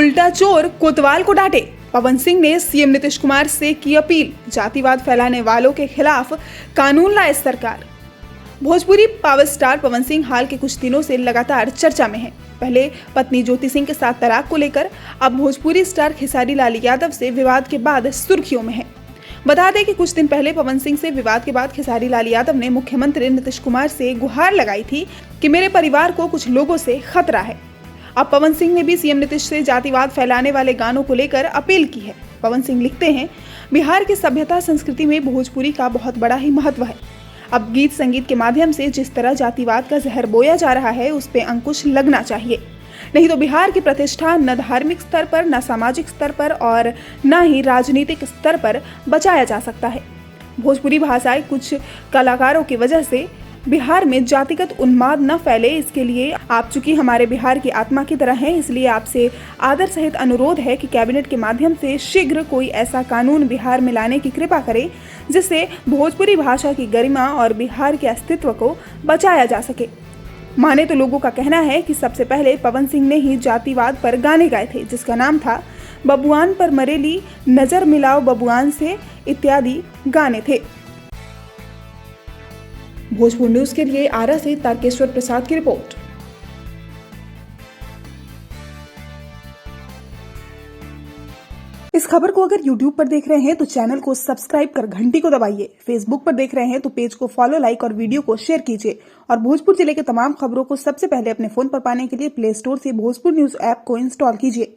उल्टा चोर कोतवाल को डांटे। पवन सिंह ने सीएम नीतीश कुमार से की अपील, जातिवाद फैलाने वालों के खिलाफ कानून लाए सरकार। भोजपुरी पावर स्टार पवन सिंह हाल के कुछ दिनों से लगातार चर्चा में हैं। पहले पत्नी ज्योति सिंह के साथ तलाक को लेकर, अब भोजपुरी स्टार खेसारी लाल यादव से विवाद के बाद सुर्खियों में है। बता दें कि कुछ दिन पहले पवन सिंह से विवाद के बाद खेसारी लाल यादव ने मुख्यमंत्री नीतीश कुमार से गुहार लगाई थी कि मेरे परिवार को कुछ लोगों से खतरा है। अब पवन सिंह ने भी सीएम नीतीश से जातिवाद फैलाने वाले गानों को लेकर अपील की है। पवन सिंह लिखते हैं, बिहार की सभ्यता संस्कृति में भोजपुरी का बहुत बड़ा ही महत्व है। अब गीत संगीत के माध्यम से जिस तरह जातिवाद का जहर बोया जा रहा है, उस पे अंकुश लगना चाहिए, नहीं तो बिहार की प्रतिष्ठा न धार्मिक स्तर पर, न सामाजिक स्तर पर और न ही राजनीतिक स्तर पर बचाया जा सकता है। भोजपुरी भाषाएं कुछ कलाकारों की वजह से बिहार में जातिगत उन्माद न फैले, इसके लिए आप चूंकि हमारे बिहार की आत्मा की तरह हैं, इसलिए आपसे आदर सहित अनुरोध है कि कैबिनेट के माध्यम से शीघ्र कोई ऐसा कानून बिहार में लाने की कृपा करें जिससे भोजपुरी भाषा की गरिमा और बिहार के अस्तित्व को बचाया जा सके। माने तो लोगों का कहना है कि सबसे पहले पवन सिंह ने ही जातिवाद पर गाने गाए थे, जिसका नाम था बबुआन पर मरेली, नजर मिलाओ बबुआन से इत्यादि गाने थे। भोजपुर न्यूज के लिए आरा से तारकेश्वर प्रसाद की रिपोर्ट। इस खबर को अगर YouTube पर देख रहे हैं तो चैनल को सब्सक्राइब कर घंटी को दबाइए। Facebook पर देख रहे हैं तो पेज को फॉलो, लाइक और वीडियो को शेयर कीजिए। और भोजपुर जिले के तमाम खबरों को सबसे पहले अपने फोन पर पाने के लिए प्ले स्टोर से भोजपुर न्यूज ऐप को इंस्टॉल कीजिए।